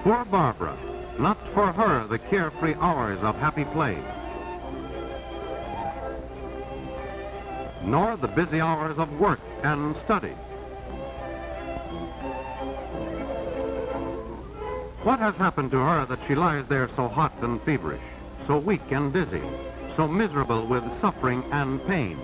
Poor Barbara, not for her the carefree hours of happy play, nor the busy hours of work and study. What has happened to her that she lies there so hot and feverish, so weak and dizzy, so miserable with suffering and pain?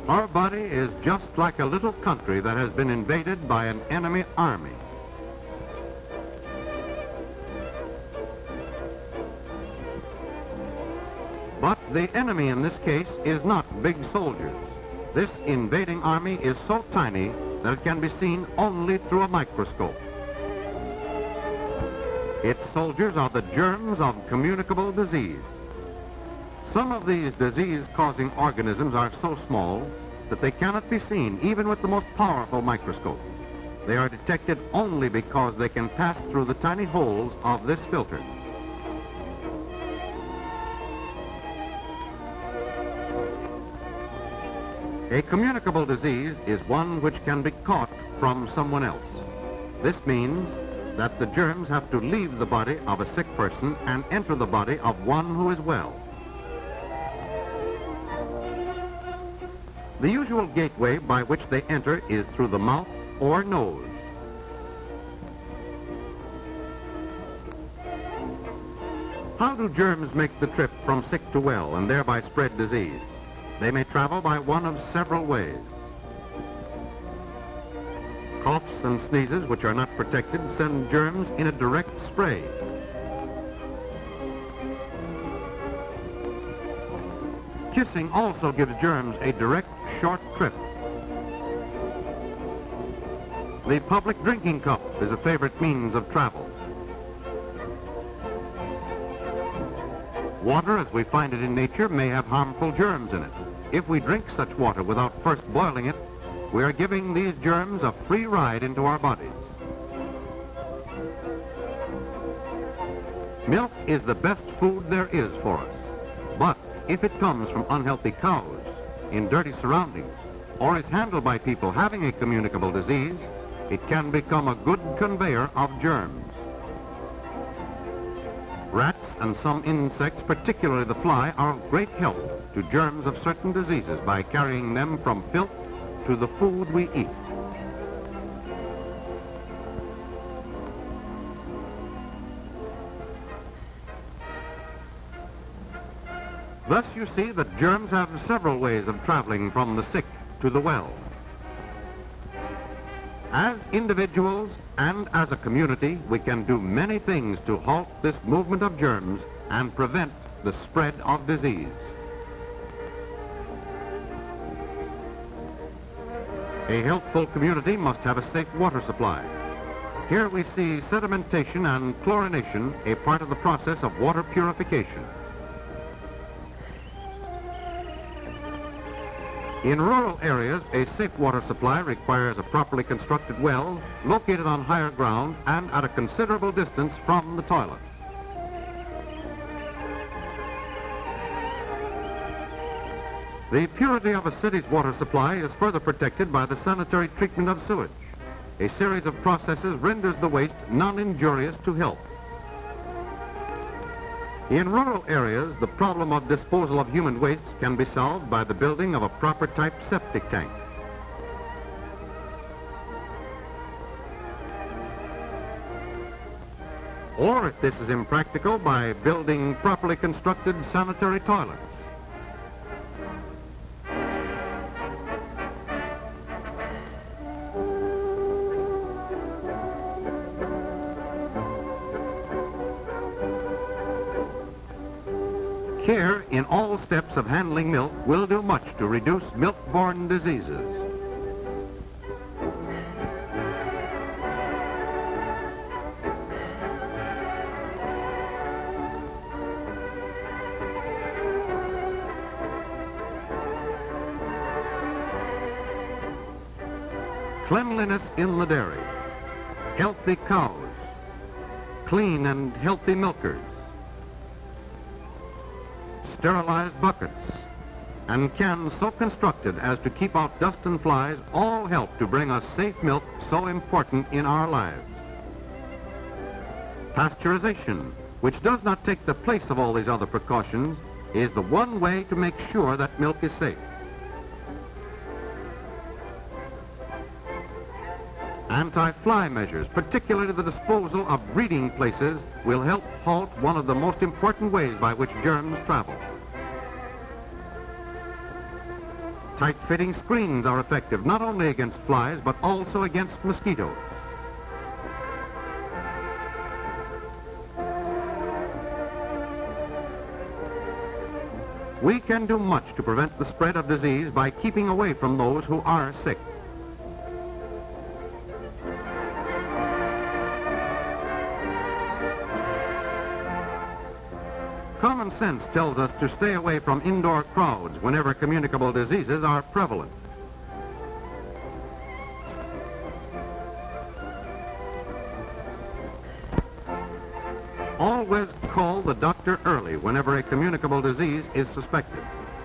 Our body is just like a little country that has been invaded by an enemy army. But the enemy in this case is not big soldiers. This invading army is so tiny that it can be seen only through a microscope. Its soldiers are the germs of communicable disease. Some of these disease-causing organisms are so small that they cannot be seen even with the most powerful microscope. They are detected only because they can pass through the tiny holes of this filter. A communicable disease is one which can be caught from someone else. This means that the germs have to leave the body of a sick person and enter the body of one who is well. The usual gateway by which they enter is through the mouth or nose. How do germs make the trip from sick to well and thereby spread disease? They may travel by one of several ways. Coughs and sneezes, which are not protected, send germs in a direct spray. Kissing also gives germs a direct, short trip. The public drinking cup is a favorite means of travel. Water, as we find it in nature, may have harmful germs in it. If we drink such water without first boiling it, we are giving these germs a free ride into our bodies. Milk is the best food there is for us. But if it comes from unhealthy cows, in dirty surroundings, or is handled by people having a communicable disease, it can become a good conveyor of germs. Rats and some insects, particularly the fly, are of great help to germs of certain diseases by carrying them from filth to the food we eat. Thus you see that germs have several ways of traveling from the sick to the well. As individuals and as a community, we can do many things to halt this movement of germs and prevent the spread of disease. A healthful community must have a safe water supply. Here we see sedimentation and chlorination, a part of the process of water purification. In rural areas, a safe water supply requires a properly constructed well located on higher ground and at a considerable distance from the toilet. The purity of a city's water supply is further protected by the sanitary treatment of sewage. A series of processes renders the waste non-injurious to health. In rural areas, the problem of disposal of human waste can be solved by the building of a proper type septic tank. Or, if this is impractical, by building properly constructed sanitary toilets. Care in all steps of handling milk will do much to reduce milk-borne diseases. Cleanliness in the dairy, healthy cows, clean and healthy milkers, sterilized buckets, and cans so constructed as to keep out dust and flies all help to bring us safe milk so important in our lives. Pasteurization, which does not take the place of all these other precautions, is the one way to make sure that milk is safe. Anti-fly measures, particularly the disposal of breeding places, will help halt one of the most important ways by which germs travel. Tight-fitting screens are effective not only against flies, but also against mosquitoes. We can do much to prevent the spread of disease by keeping away from those who are sick. Common sense tells us to stay away from indoor crowds whenever communicable diseases are prevalent. Always call the doctor early whenever a communicable disease is suspected.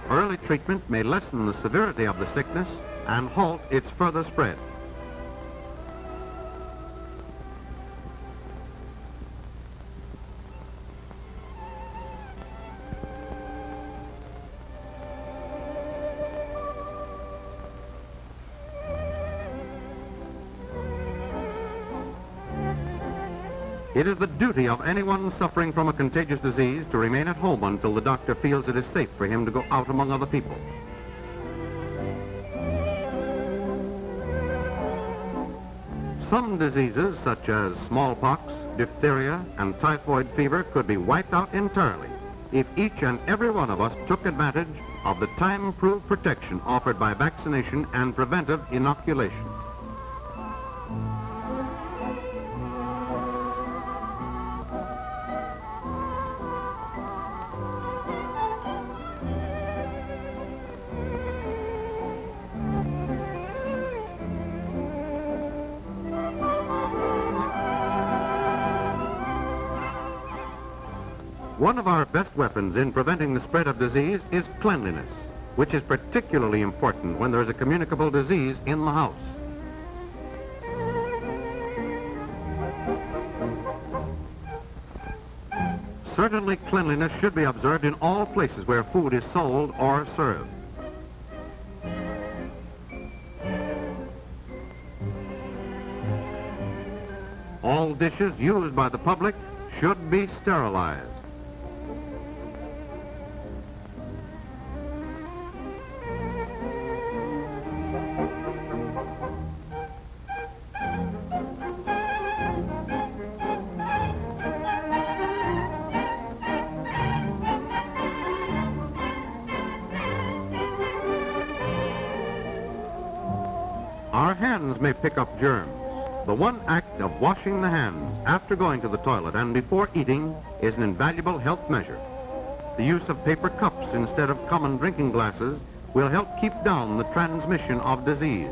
Early treatment may lessen the severity of the sickness and halt its further spread. It is the duty of anyone suffering from a contagious disease to remain at home until the doctor feels it is safe for him to go out among other people. Some diseases, such as smallpox, diphtheria, and typhoid fever, could be wiped out entirely if each and every one of us took advantage of the time-proved protection offered by vaccination and preventive inoculation. One of our best weapons in preventing the spread of disease is cleanliness, which is particularly important when there is a communicable disease in the house. Certainly, cleanliness should be observed in all places where food is sold or served. All dishes used by the public should be sterilized. Our hands may pick up germs. The one act of washing the hands after going to the toilet and before eating is an invaluable health measure. The use of paper cups instead of common drinking glasses will help keep down the transmission of disease.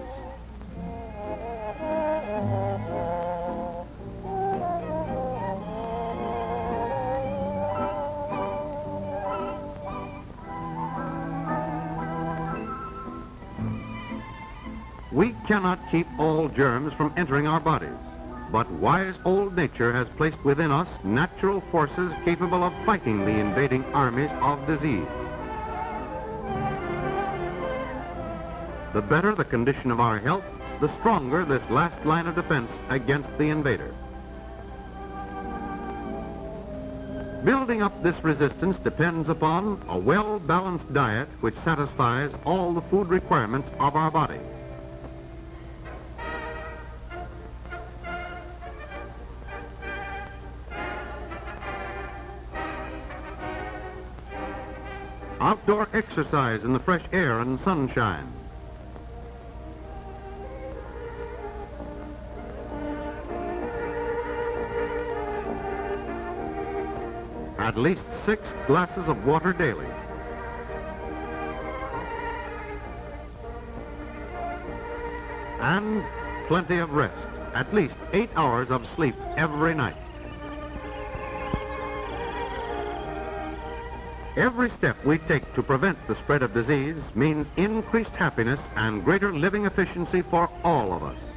We cannot keep all germs from entering our bodies, but wise old nature has placed within us natural forces capable of fighting the invading armies of disease. The better the condition of our health, the stronger this last line of defense against the invader. Building up this resistance depends upon a well-balanced diet which satisfies all the food requirements of our body. Outdoor exercise in the fresh air and sunshine. At least 6 glasses of water daily. And plenty of rest. At least 8 hours of sleep every night. Every step we take to prevent the spread of disease means increased happiness and greater living efficiency for all of us.